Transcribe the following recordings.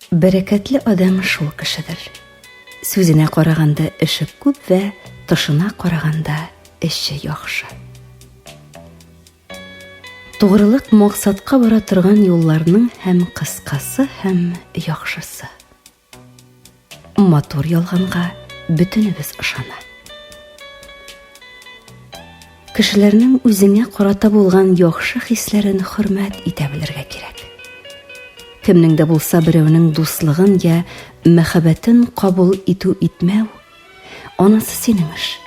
Бәрәкәтле адам шул кешедер. Сүзенә караганда эше күп вә тышына караганда эше яхшы. Тугрылык максатка бара торган юлларның һәм кыскасы, һәм яхшысы. Матур ялганга бөтенебез ышана. Кешеләрнең үзеңә карата булган яхшы хисләрен хөрмәт итә белергә кирәк. Кемнең дә булса берәүнең дуслыгын я мәхәббәтен кабул итү-итмәү, анысы синең эш.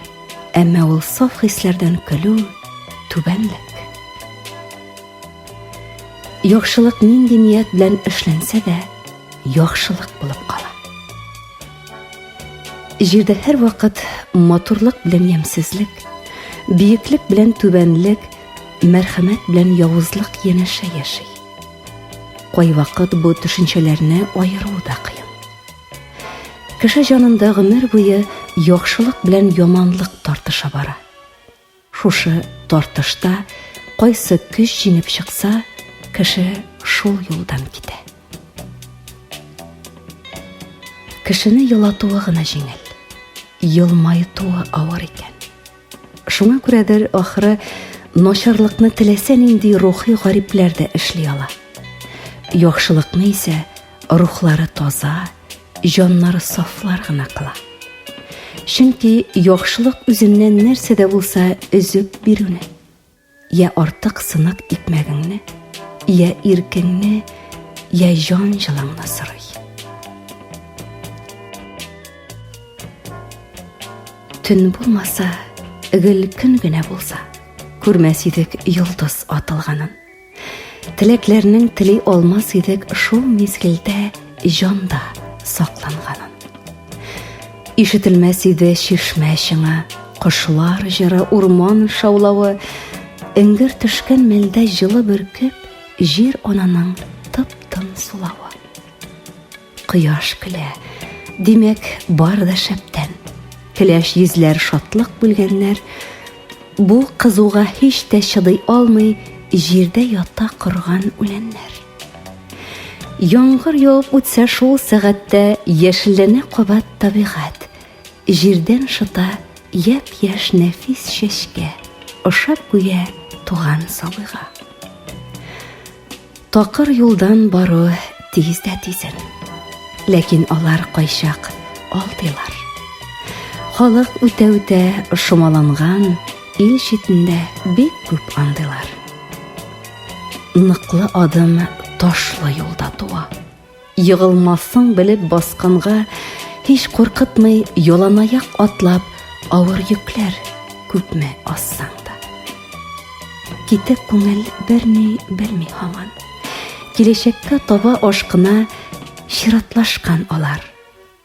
Әмма ул саф хисләрдән көлү, түбәнлек. Яхшылык нинди ният белән эшләнсә дә, яхшылык булып кала. Җирдә һәр вакыт матурлык белән ямьсезлек, биеклек белән түбәнлек, мәрхәмәт белән явызлык янәшә яши. Кайвакыт бу төшенчәләрне аеру да кыен. Кеше җанында гомер буе яхшылык белән яманлык тартыша бара. Шушы тартышта кайсы көч җиңеп чыкса, кеше шул юлдан китә. Кешене елатуы гына җиңел, елмайтуы авыр икән. Шуңа күрәдер, ахыры, начарлыкны теләсә нинди рухи гарипләр дә эшли ала. Яхшылыкны исә рухлары таза, җаннары сафлар гына кыла. Чөнки яхшылык үзеннән нәрсә дә булса өзеп бирүне, я артык сынак икмәгеңне, я иркеңне, я җан җылыңны сорый. Төн булмаса, гел көн генә булса, күрмәс идек йолдыз атылганын. Теләкләрнең тели алмас идек шул мизгелдә җанда сакланганын. Ишетелмәс иде чишмә шыңа, кошлар җыры, урман шаулавы, эңгер төшкән мәлдә җылы бөркеп, җир ананың тып-тын сулавы. Кояш көлә, димәк, бар да шәптән. Көләш йөзләр шатлык бүлгәннәр, бу кызуга һич тә чыдый алмый, җирдә ята корган үләннәр. Яңгыр явып үтсә шул сәгатьтә, яшелләнә кабат табигать. Җирдән шыта япь-яшь нәфис чәчкә, ошап куя туган сабыйга. Такыр юлдан бару тиз дә тизен, ләкин алар кайчак алдылар. Халык үтә-үтә шомаланган, ил читендә бик күп андылар. Ныклы адым ташлы юлда туа. Йыгылмасын белеп басканга, һич куркытмый яланаяк атлап, авыр йөкләр күпме ассаң да. Китеп күңел берни белми һаман. Киләчәккә таба ашкына чиратлашкан алар.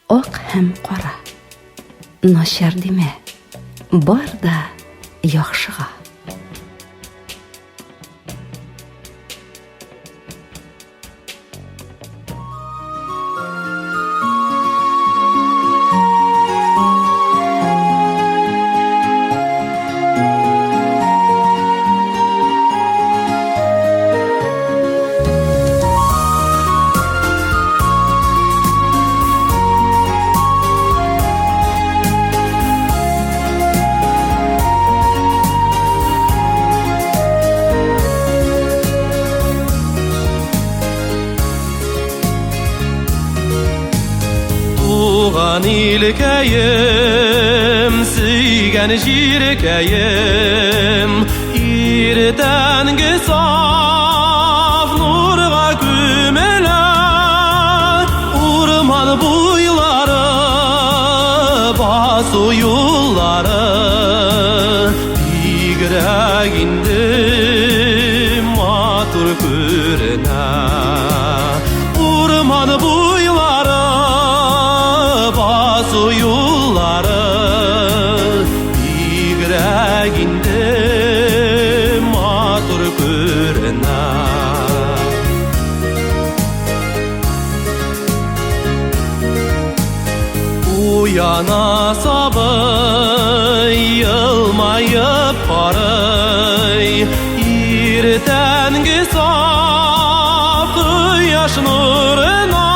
Ак һәм кара. Начар димә, бар да яхшыга. İlkəyim, süygən jirkəyim, irtəngi saf nurğa kümələ, urman buyları, basu yolları, bigrək indim matur kürünə, urman buyları, basu yolları, bigrək indim matur kürünə. Uyana sabay, yılmayıp paray, irtəngi saf kıyaş nuruna,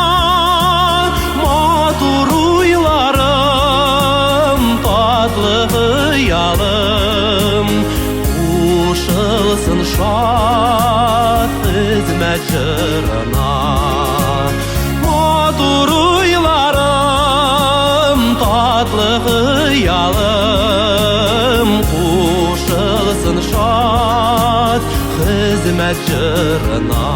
хезмәт җырына. Матур уйларым, татлы хыялым, кушылсын шат хезмәт җырына.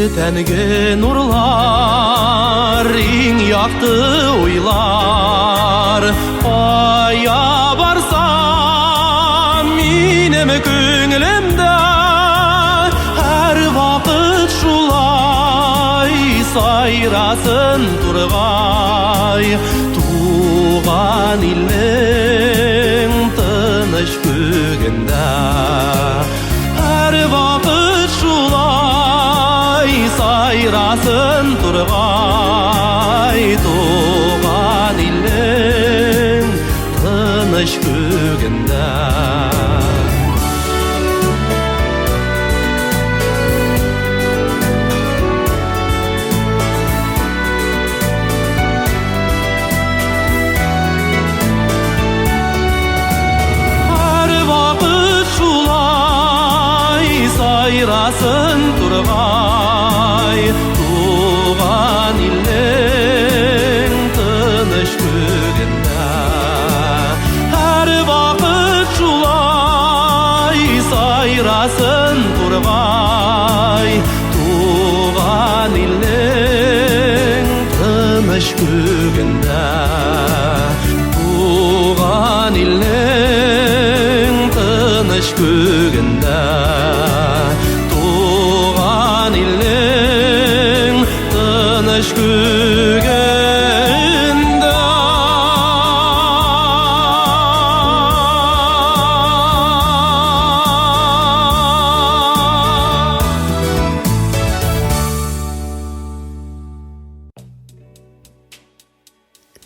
Иртәнге нурлар, иң якты уйлар, кая барсам минем күңелемдә һәр вакыт шулай сайрасын тургай. Туган илнең тыныч күгендә һәр вакыт шулай сайрасын тургай. Туган илнең тыныч күгендә. Сайрасын тургай. Туган илнең тыныч күгендә һәр вакыт шулай сайрасын тургай. Туган илнең тыныч күгендә. Туган илнең тыныч күгендә. Туган илнең тыныч күгендә.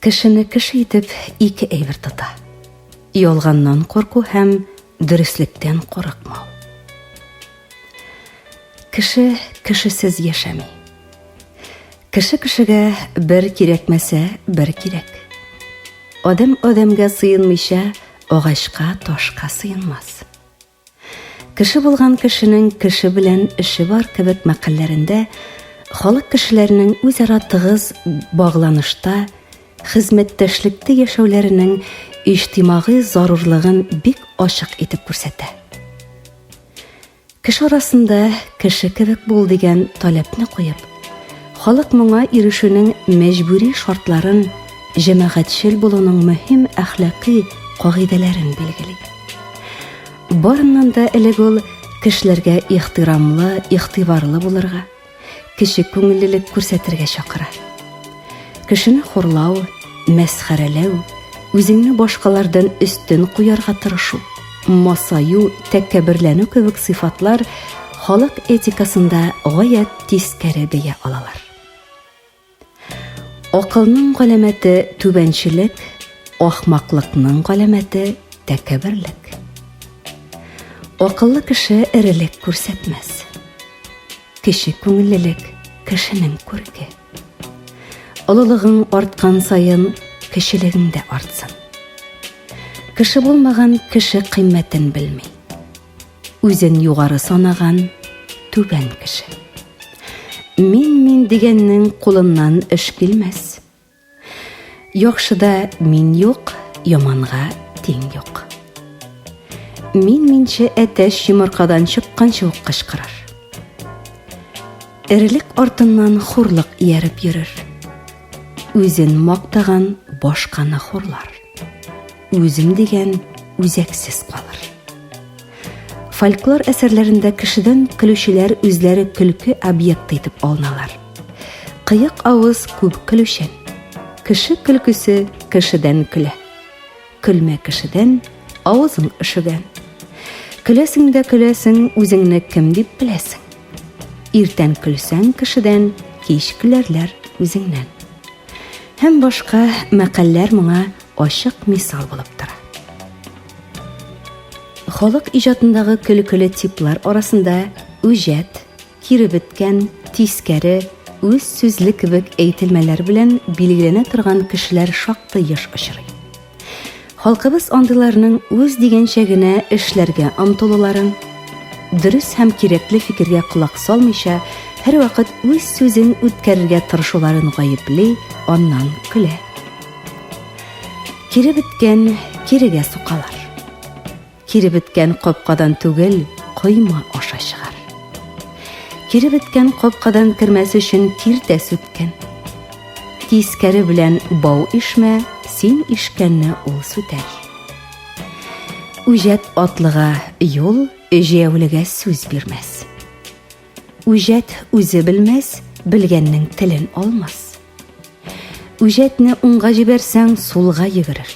Кешене кеше итеп ике әйбер тота: ялганнан курку һәм дөрестлектән курыкмау. Кеше кешесез яшәми. Кеше кешегә бер кирәкмәсә, бер кирәк. Адам адамга сыенмыйча, агачка, ташка сыенмас. Кеше булган кешенең кеше белән эше бар кебек мәкалләрендә халык кешеләренең үзара тыгыз багланышта, хезмәттәшлектә яшәүләренең иҗтимагый зарурлыгын бик ачык итеп күрсәтә. Кеше арасында кеше кебек бул дигән таләпне куеп, халык моңа ирешүнең мәҗбүри шартларын, җәмәгатьчел булуның мөһим әхлакый кагыйдәләрен билгели. Барыннан да элек ул кешеләргә ихтирамлы, игътибарлы булырга, кеше күңеллелек күрсәтергә чакыра. Кешене хурлау, мәсхәрәләү, үзеңне башкалардан өстен куярга тырышу, масаю, тәкәбберләнү кебек сыйфатлар халык этикасында гаять тискәре бәя алалар. Акылның галәмәте түбәнчелек, ахмаклыкның галәмәте тәкәбберлек. Акыллы кеше эрелек күрсәтмәс. Кеше күңеллелек кешенең күрке. Олылыгың арткан сайын кешелегең дә артсын. Кеше булмаган кеше кыйммәтен белмей. Үзен югары санаган түбән кеше. Мин дигәннең кулыннан эш килмәс. Яхшыда мин юк, яманга тиң юк. Минче әтәч йомыркадан чыкканчы ук кычкырыр. Эрелек артыннан хурлык ияреп йөрер. Үзен мактаган башканы хурлар. Үзем дигән үзәксез калыр. Фольклор әсәрләрендә кешедән көлүчеләр үзләре көлке объекты итеп алыналар. Кыек авыз күп көлүчән. Кеше көлкүсе кешедән көлә. Көлмә кешедән, авызың ишегән. Көләсең дә көләсең, үзеңне кем дип беләсең. Иртән көлсәң кешедән, кич көләрләр үзеңнән. Һәм башка мәкалләр моңа ачык мисал булып тора. Халык иҗатындагы көлкеле типлар арасында үҗәт, кире беткән, тискәре, үз сүзле кебек әйтелмәләр белән билгеләнә торган кешеләр шактый еш очрый. Халкыбыз андыйларның үз дигәнчә генә эшләргә омтылуларын, дөрес һәм кирәкле фикергә колак салмыйча, һәрвакыт үз сүзен үткәрергә тырышуларын гаепли, аннан көлә. Кире беткән кирегә сукалар. Кире беткән капкадан түгел, койма аша чыгар. Кире беткән капкадан кермәс өчен тиртә сүткән. Тискәре белән бау ишмә, син ишкәнне ул сүтәр. Үҗәт атлыга юл, җәяүлегә сүз бирмәс. Үҗәт үзе белмәс, белгәннең телен алмас. Үҗәтне уңга җибәрсәң, сулга йөгерер.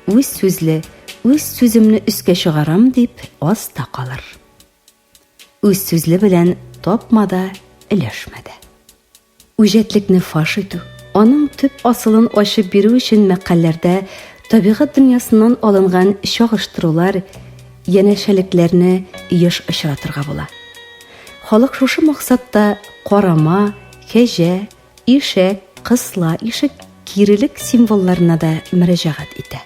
Үз сүзле, үз сүземне өскә чыгарам дип, аста калыр. Үз сүзле белән тапмада, өләшмәдә. Үҗәтлекне фаш итү, аның төп асылын ачып бирү өчен мәкаләләрдә табигать дөньясыннан алынган чагыштырулар, янәшәлекләрне еш очратырга була. Халык шушы максатта карама, кәҗә, ишәк, кысла, ишек кирелек символларына да мөрәҗәгать итә.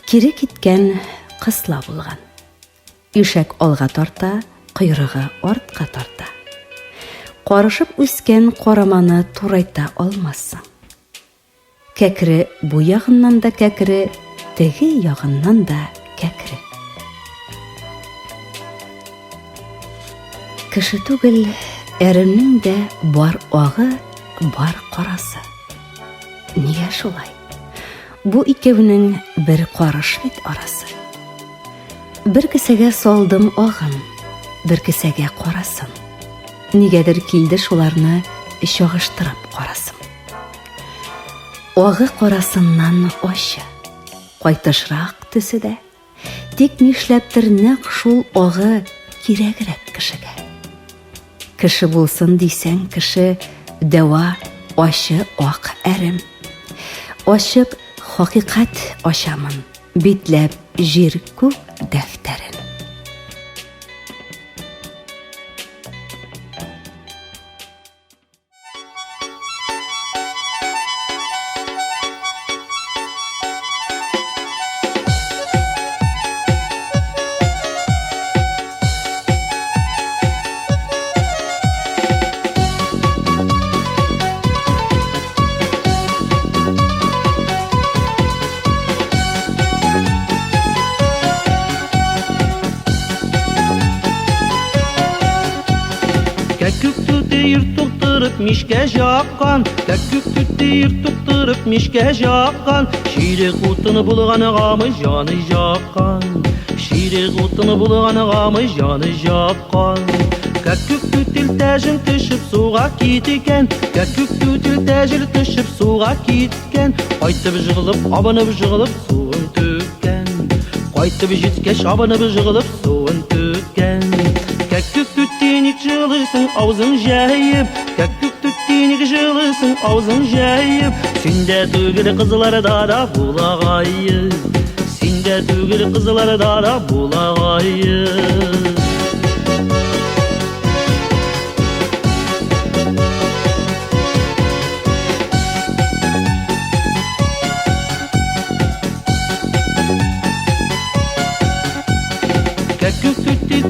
Кире киткән кысла булган. Ишәк алга тарта, койрыгы артка тарта. Карышып үскән караманы турайта алмассың. Кәкре бу ягыннан да кәкре, теге ягыннан да кәкре. Кеше түгел, әрәмнең дә бар агы, бар карасы. Нигә шулай? Бу икәүнең бер карыш бит арасы. Бер кесәгә салдым агым, бер кесәгә карасым. Нигәдер килде шуларны чагыштырып карасым. Агы карасыннан ачы, кайтышрак төседә. Тик нишләптер нәкъ шул агы кирәгрәк кешегә. Кеше булсын дисәң, кеше дәва ачы ак әрем. Ачып хакыйкать ачамын, битләп җир күк дәфтәрен. Мишкә жаккан, кәккүк тир туктырып мишкә жаккан, ширек утыны булганыгамы жаны жаккан, ширек утыны булганыгамы жаны жаккан. Кәккүк тил тәҗен төшеп суга киткән, кәккүк тил тәҗен төшеп суга киткән, кайтып җыгылып, абынып җыгылып суын төккән, кайтып җиткәч абынып җыгылып суын төккән. Кәккүк тиник җылысын авызың җәйеп, кәккүк тиник җылысын авызың җәйеп, синдә түгел кызларда да булагайы, синдә түгел кызларда да булагайы.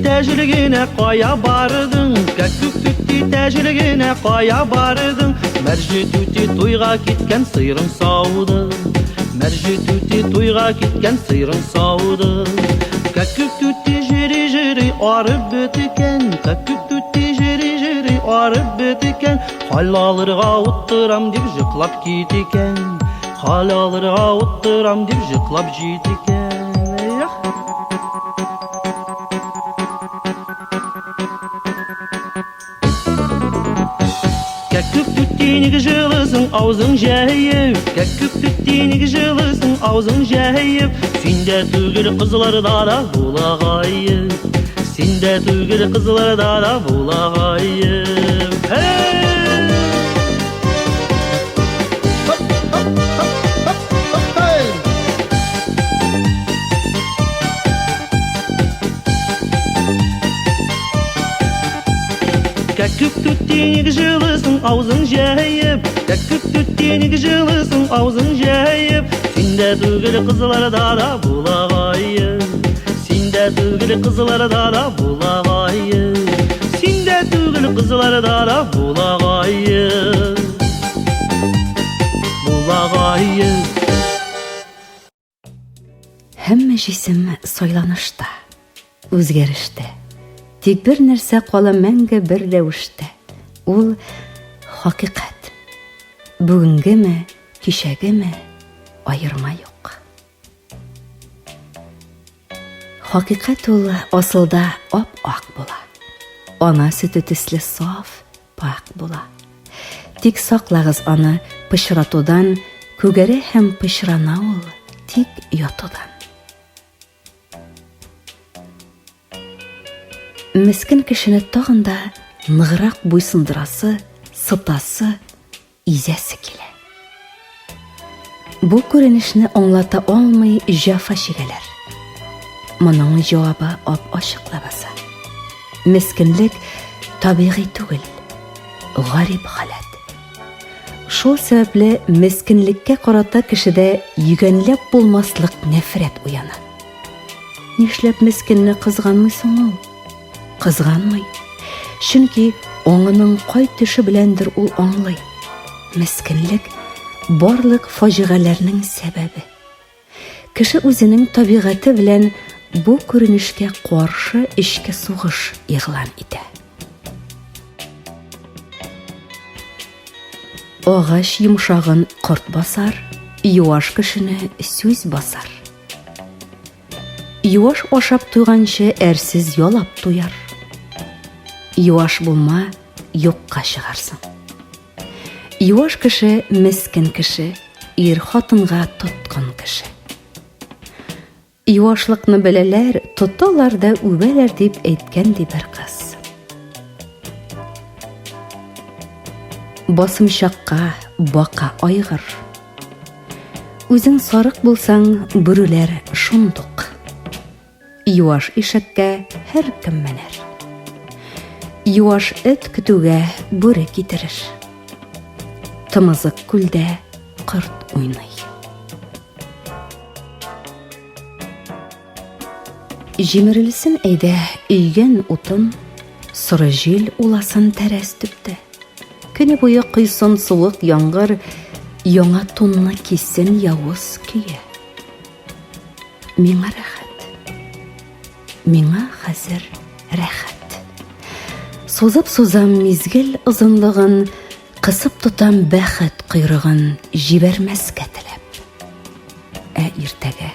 Тәҗригенә кая бардың, кәккүк түти тәҗригенә кая бардың, мәрҗи түти туйга киткән сыйрың сауды, мәрҗи түти туйга киткән сыйрың сауды. Кәккүк түти җири арып беткән, кәккүк түти җири арып беткән, хал алырга уттырам дип җыклап киткән, хал алырга уттырам дип җыклап җиткән. Кәккүк җылысын авызың җәйеп, кәккүк тиник җылысын авызың җәйеп, синдә түгел кызларда да булагайы, синдә түгел кызларда да булагайы. Тәккүк түттенік жылысың аузың жәйіп, тәккүк түттенік жылысың аузың жәйіп, сенде түгіл қызыларда да бұлағайып, сенде түгіл қызыларда да бұлағайып, сенде түгіл қызыларда да бұлағайып, бұлағайып. Һәммә җисем сайланышта, үзгәрештә. Тик бер нәрсә кала мәңге бер рәвештә. Ул хакыйкать. Бүгенгеме, кичәгеме аерма юк. Хакыйкать ул асылда ап-ак була. Ана сөте төсле саф, пак була. Тик саклагыз аны пычратудан, күгәре һәм пычрана ул тик ятудан. Мескен кешене тагында ныграк буйсындырасы, сытасы, изәсе килә. Бу күренешне аңлата алмый җәфа чигәләр. Моның җавабы ап-ачык лабаса. Мескенлек табигый түгел, гарип халат. Шул сәбәпле мескенлеккә карата кешедә йөгәнләп булмаслык нәфрәт уяна. Нишләп мескенне кызганмыйсың ул? Кызганмый. Чөнки аңының кай төше беләндер ул аңлый. Мескенлек барлык фаҗигаләрнең сәбәбе. Кеше үзенең табигате белән бу күренешкә каршы эчке сугыш игълан итә. Агач йомшагын корт басар, юаш кешене сүз басар. Юаш ашап туйганчы әрсез ялап туяр. Юаш булма, юкка чыгарсың. Юаш кеше мескен кеше, ир хатынга тоткан кеше. Юашлыкны беләләр, тоталар да үбәләр дип әйткән ди бер кыз. Басымчакка бака айгыр. Үзең сарык булсаң, бүреләр шундук. Юаш ишәккә һәр кем менәр. Юаш эт көтүгә бүре китерер. Тымызык күлдә кырт уйный. Җимерелсен әйдә өйгән утын, соры җил уласын тәрәс төптә. Көне буе кыйсын суык яңгыр, яңа тунны кисен явыз көйә. Миңа рәхәт. Миңа хәзер рәхәт. Сузып сузам мизгел озынлыгын, кысып тотам бәхет койрыгын, җибәрмәскә теләп. Ә иртәгә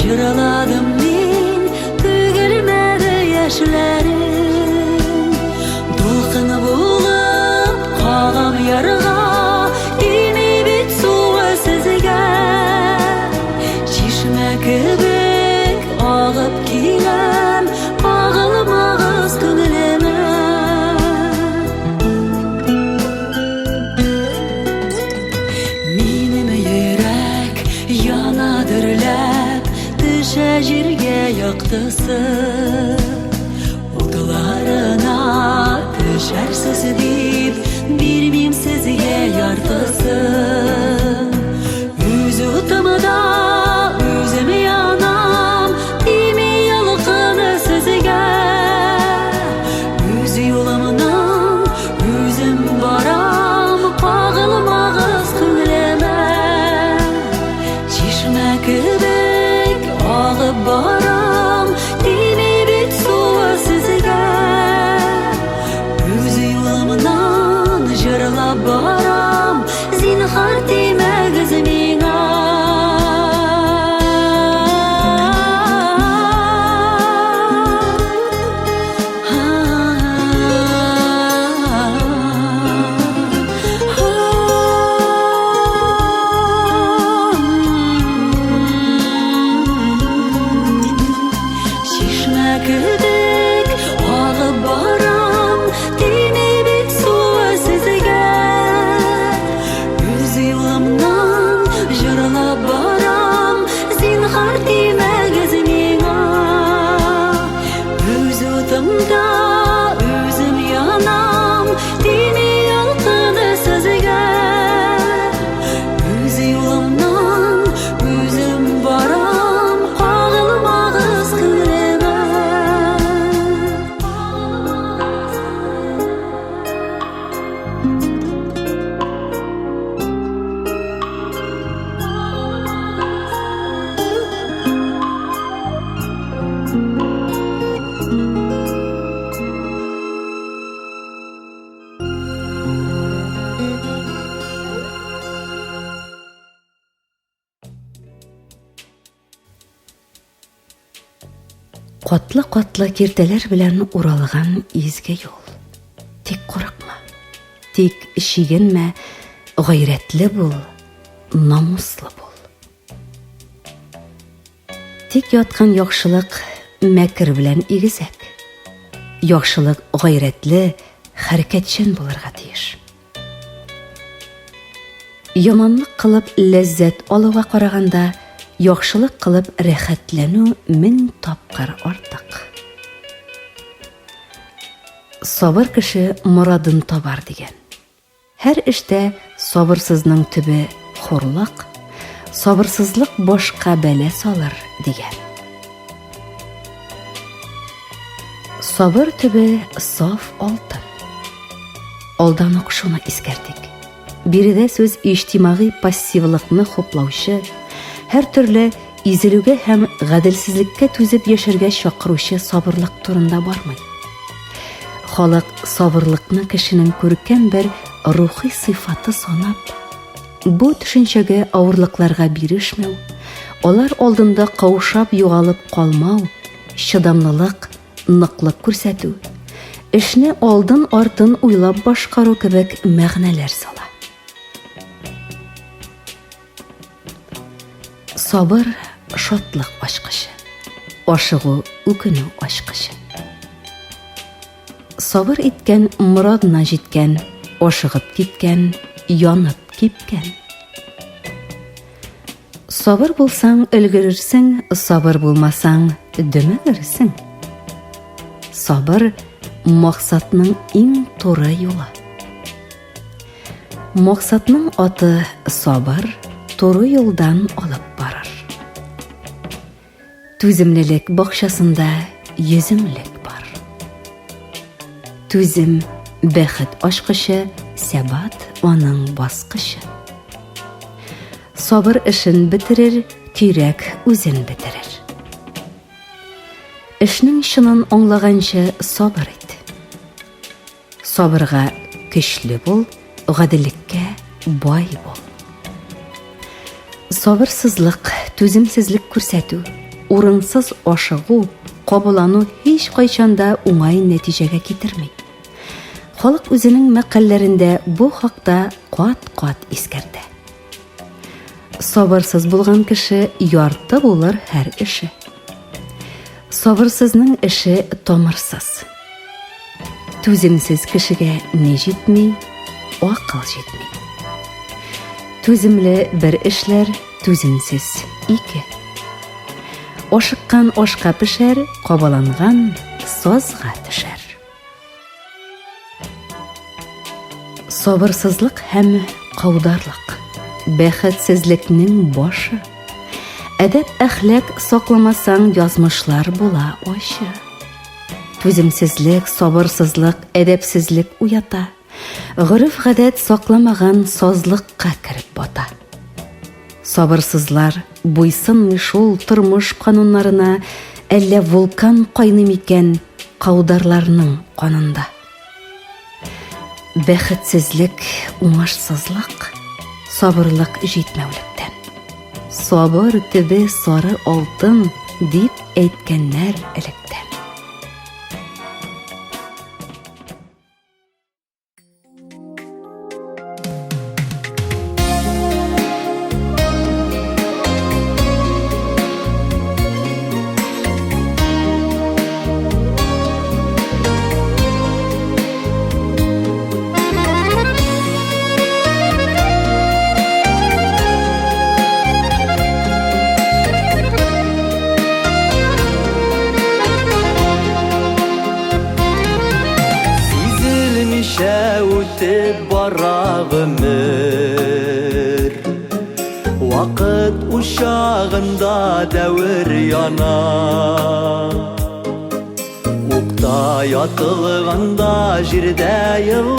Yıraladım min, tügülmedi yaşlarım. Dolkını bulup, kağam yarığa, imi bit suğı sizge. Çişme kibik, ağıp kilem, ağılmağız künleme. Minim yürek yanadırlar, Şəcirgə yaqdısı, Otlarına düşərsiz deyib, Bilmim sizə yardısı. Üz utamada, üzüm yanam, Dimi yalqını sizə. барам, тиме бит суы сезгә. Үз юлымнан җырлап барам, зинһар тимәгез миңа. Кедек агып барам, тиме бит суы сезгә. Үз юлымнан җырлап барам, зинһар тимәгез миңа. Үз утымда үзем янам, тиме ялкыны сезгә. Үз юлымнан үзем барам, кагылмагыз күңелемә. Катлы-катлы киртәләр белән уралган изге юл. Тик курыкма, тик шигенмә, гайрәтле бул, намуслы бул. Тик яткан яхшылык мәкер белән игезәк. Яхшылык гайрәтле, хәрәкәтчән булырга тиеш. Яманлык кылып ләззәт алуга караганда, яхшылык кылып рәхәтләнү 1000 тапкыр артык. Сабыр кеше морадын табар дигән. Һәр эштә сабырсызның төбе хурлык, сабырсызлык башка бәлә салыр дигән. Сабыр төбе саф алтын. Алдан ук шуны искәртик. Биредә сүз иҗтимагый пассивлыкны хуплаучы, һәр төрле изелүгә һәм гаделсезлеккә түзеп яшәргә чакыручы сабырлык турында бармый. Халык сабырлыкны кешенең күркәм бер рухи сыйфаты санап, бу төшенчәгә авырлыкларга бирешмәү, алар алдында каушап югалып калмау, чыдамлылык, ныклык күрсәтү, эшне алдын-артын уйлап башкару кебек мәгънәләр сала. Сабыр шатлык ачкычы, ашыгу үкенү ачкычы. Сабыр иткән морадына җиткән, ашыгып киткән, янып кипкән. Сабыр булсаң өлгерерсең, сабыр булмасаң дөмегерсең. Сабыр максатның иң туры юлы. Максатның аты сабыр туры юлдан алып барыр. Түземлелек бакчасында йөземлек бар. Түзем бәхет ачкычы, сәбат аның баскычы. Сабыр эшен бетерер, тирәк үзен бетерер. Эшнең чынын аңлаганчы сабыр ит. Сабырга көчле бул, гадиллеккә бай бул. Сабырсызлык, түземсезлек күрсәтү, урынсыз ашыгу, кабулану һич кайчанда уңай нәтиҗәгә китерми. Халык үзенең мәкалләрендә бу хакта кат-кат искәртә. Сабырсыз булган кеше ярты булыр һәр эше. Сабырсызның эше тамырсыз. Түземсез кешегә ни җитми, акыл җитми. Түземле бер эшләр, түземсез ике. Ашыккан ашка пешәр, кабаланган сазга төшәр. Сабырсызлык һәм каударлык, бәхетсезлекнең башы. Әдәп әхлак сакламасаң язмышлар була ачы. Түземсезлек, сабырсызлык, әдәпсезлек уята. Гырыф гадәт сакламаган сазлыкка кирип бата. Сабырсызлар буйсынмый шул тормыш кануннарына, әллә вулкан кайный микән каударларның канында. Бәхетсезлек, уңышсызлык, сабырлык җитмәүлектән. Сабыр төбе сары алтын дип әйткәннәр электән. Үтеп бара гомер, вакыт учагында дәвер яна. Укта ятылганда җирдә еллар,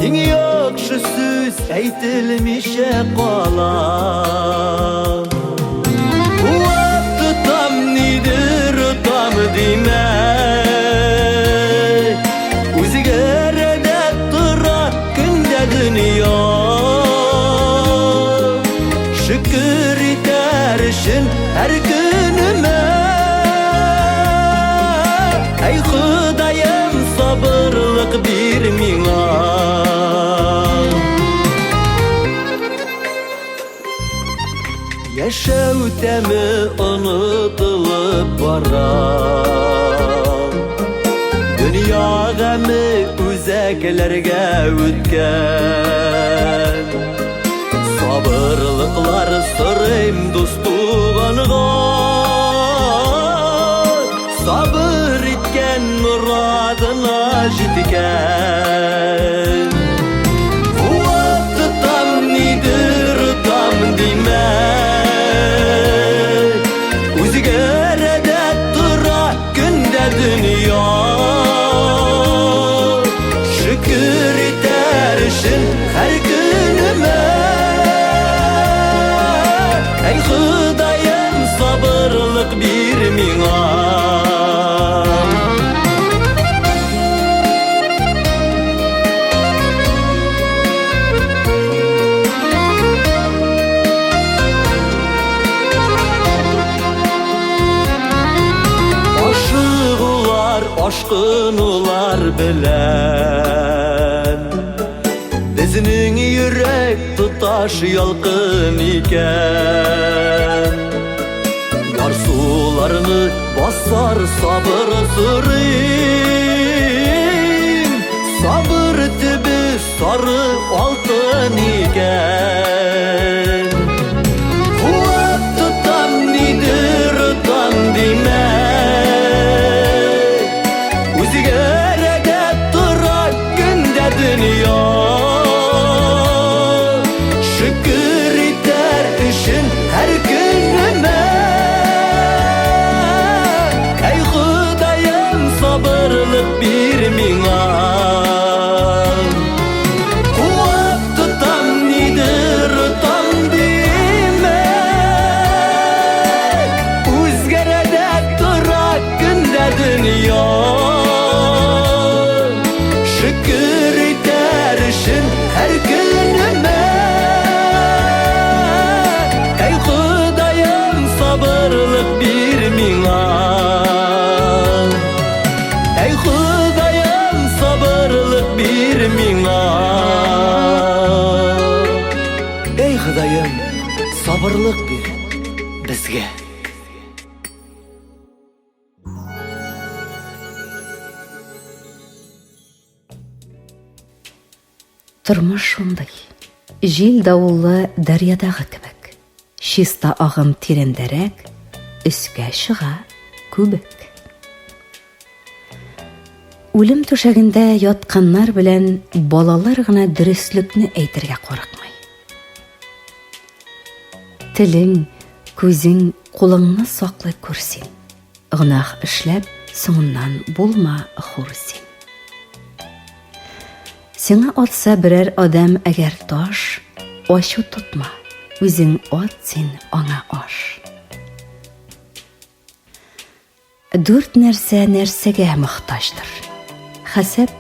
иң яхшы сүз әйтелмичә кала. Вакытым нидер там димә, şükür iter için her günüme. Ey Xudayım sabırlık bir mina. Yaşav temi unutulup bara, dünya gemi üzeklerge ütken. Sabırlıklar sırayım dostuğanıga, sabır etken muradına jitken. Vakti tam nidir tam demek, o'zgarada tura kunda dünya. Şükür eter için her günüme. Ey Xudayım sabırlık bir mina. Aşıqlar, aşkınlar bilen, bizning yürek tutaş yalqın iken. Yar sularını basar sabır sırayım, sabır tibi sarı altın iken. Vakti tam nidir tam demek, o'zgarada tura kunda dünya. Şükür iter için her günüme. Ey Xudayım sabırlık bir mina. Vakti tam nidir tam demek, o'zgarada tura kunda dünya. Şükür iter için her günüme. Ey Xudayım sabırlık bir mina. Ey Xudayım sabırlık bir mina. Ey Xudayım sabırlık bir bizge. Тормыш шундай. Җил давыллы дарьядагы кебек. Чиста агым тирәндәрәк, өскә чыга күбек. Үлем түшәгендә ятканнар белән балалар гына дөреслекне әйтергә курыкмый. Телең, күзең, кулыңны саклы күрсен. Гынах эшләп, соңыннан булма хурсен. Сиңа атса берәр адам әгәр таш, ашу тотма, үзең ат син аңа аш. Дүрт нәрсә нәрсәгә мохтаҗдыр. Хәсәп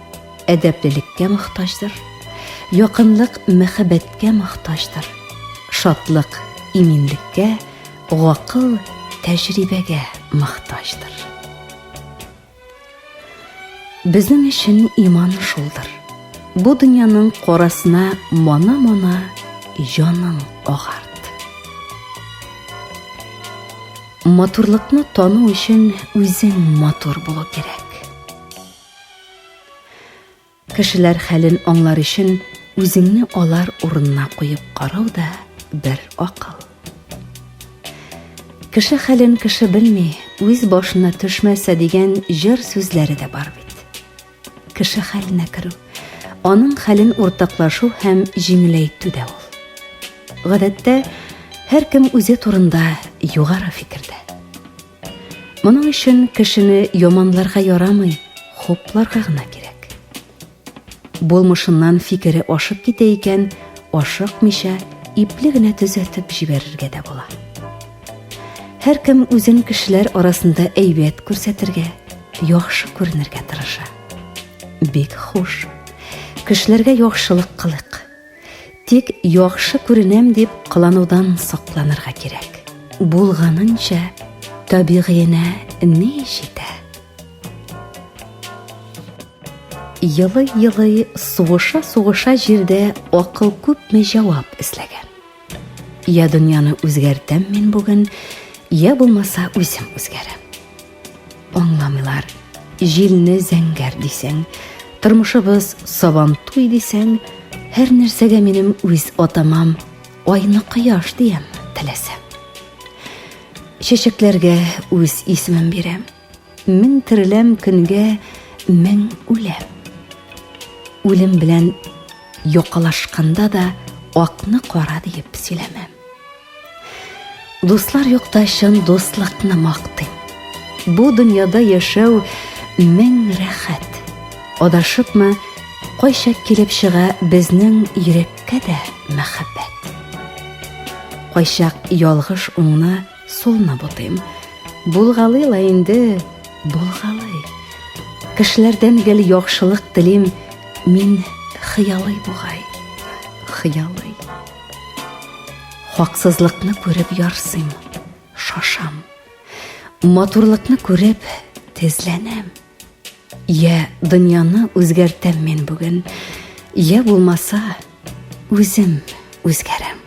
әдәплелеккә мохтаҗдыр. Якынлык мәхәббәткә мохтаҗдыр. Шатлык иминлеккә, гакыл тәҗрибәгә мохтаҗдыр. Безнең өчен иман шулдыр. Бу дөньяның карасына мана-мана җаның агарт. Матурлыкны тану өчен үзең матур булу кирәк. Кешеләр хәлен аңлар өчен үзеңне алар урынына куеп карау да бер акыл. Кеше хәлен кеше белми, үз башына төшмәсә дигән җыр сүзләре дә бар бит. Кеше хәленә керү, аның хәлен уртаклашу һәм җиңеләйтү дә ул. Гадәттә, һәркем үзе турында югары фикердә. Моның өчен кешене яманларга ярамый, хупларга гына кирәк. Булмышыннан фикере ашып китә икән, ашыкмыйча, ипле генә төзәтеп җибәрергә дә була. Һәркем үзен кешеләр арасында әйбәт күрсәтергә, яхшы күренергә тырыша. Бик хуш. Кешеләргә яхшылык кылык. Тик яхшы күренәм дип кыланудан сакланырга кирәк. Булганынча табигыйенә ни җитә? Елый-елый сугыша-сугыша җирдә акыл күпме җавап эзләгән. Я дөньяны үзгәртәм мин бүген, я булмаса үзем үзгәрәм. Аңламыйлар. Җилне зәңгәр дисәң, тормышыбыз сабантуй дисәң, һәр нәрсәгә минем үз атамам, айны кояш диям теләсәм. Чәчәкләргә үз исемем бирәм. Мең тереләм көнгә, мең үләм. Үлем белән якалашканда да акны кара диеп сөйләмәм. Дуслар юкта чын дуслыкны мактыйм. Бу дөньяда яшәү мең рәхәт. Адашыпмы, кайча килеп чыга безнең йөрәккә дә мәхәббәт. Кайчак ялгыш уңны сулны бутыйм. Булгалый ла инде, булгалый. Кешеләрдән гел яхшылык телим, мин хыялый бугай, хыялый. Хаксызлыкны күреп ярсыйм, шашам. Матурлыкны күреп тезләнәм. Я дөньяны үзгәртәм мин бүген, я булмаса үзем үзгәрәм.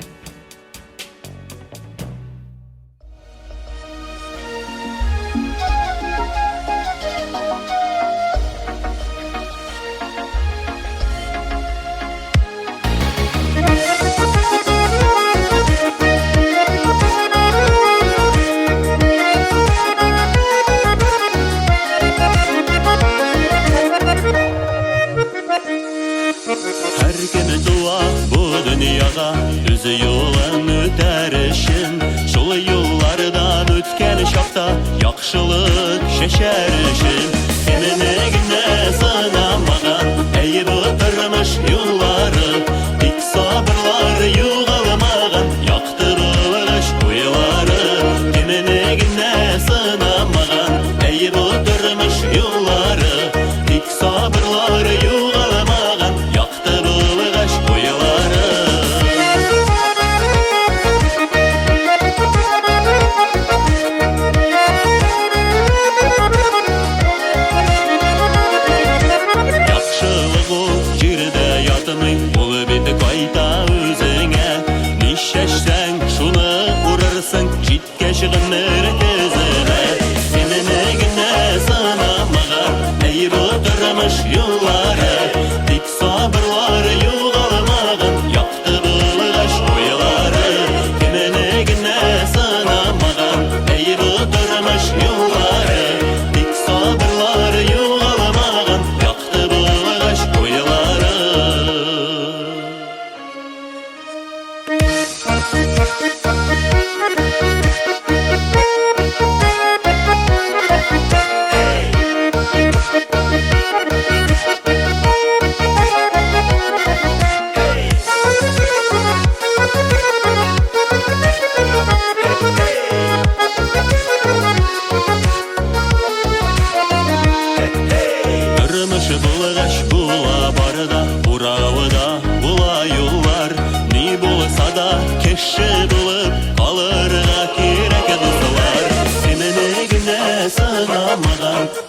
Өзі юлын өтер үшін, шулы юллардан өткен шақта яқшылық шешер үшін. Кеміне гіне сынамаған, әйіп отырмыш юллары, тик сабырлар юғалмаған, яқтырылыш ойлары. Кеміне гіне сынамаған, әйіп отырмыш юллары, тик сабырлар юғалмаған, яқтырылыш ойлары. Шығыныр көзіне, кеміне гіне сынамаған, әйіп отырмыш юллары, тик сабырлар юғалмаған, яқты бұлғаш ойлары. Кеміне гіне сынамаған, әйіп отырмыш юллары, тик сабырлар юғалмаған, яқты бұлғаш ойлары.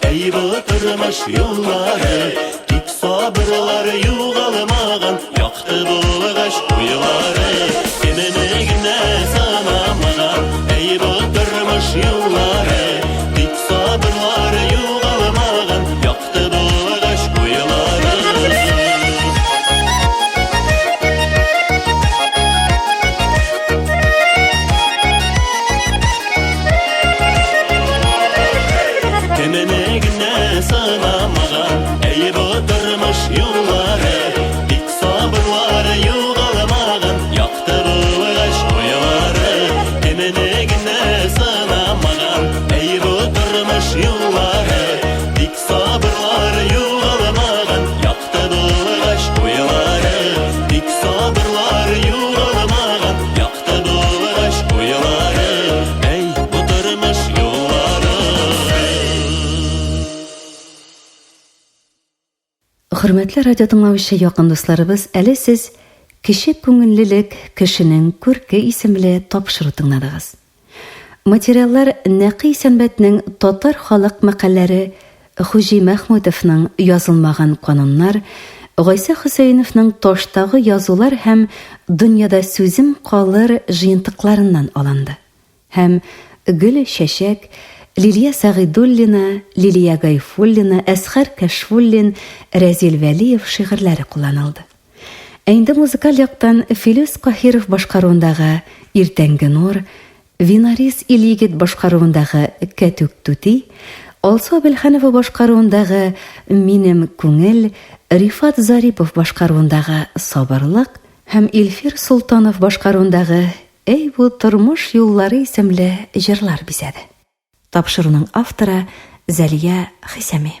Ey bu durmuş yolları Dik sabırlar yuğalmağın Yaktı bu aşk kuyuları Kimini güne sanamagan Ey bu durmuş yolları Dik sabırlar yuğalmağın Yaktı bu aşk kuyuları Kimini güne sanamagan Ey bu durmuş yolları Dik sabırlar yuğalmağın Yaktı bu aşk kuyuları Kimini güne sanamagan Ey bu durmuş yolları Dik sabırlar yuğalmağın Yaktı bu aşk kuyuları Dik sabırlar yuğalmağın Yaktı bu aşk kuyuları Ey bu durmuş yolları Hürmetli radyo dinləyişi yakın dostlarыбыз, әле siz Kişi Күңеллелек, Кешенең күрке исемле тапшыру тыңладыгыз. Материаллар Нәқи Сәнбәтнең Татар халык мәкаләләре, Хуҗи Мәхмүтовның Язылмаган кануннар, Гайса Хөсәйновның Таштагы язулар һәм Дөньяда сүзем калыр җыентыкларыннан алынды. Һәм Гөл Чәчәк, Лилия Сагыйдуллина, Лилия Гайфуллина, Әсхәр Кәшфуллин, Рәзил Вәлиев шигырьләре кулланылды. Инде музыкаль яктан Филүс Каһиров башкаруындагы Иртәнге нур, Винарис Илигит башкаруындагы Кәтүк Тути, Алсу Абелханова башкаруындагы Минем күңел, Рифат Зарипов башкаруындагы Сабырлык һәм Илфир Султанов башкаруындагы Эй бу тормыш юллары исемле җырлар бизәде. Тапшыруның авторы Зәлия Хисәми.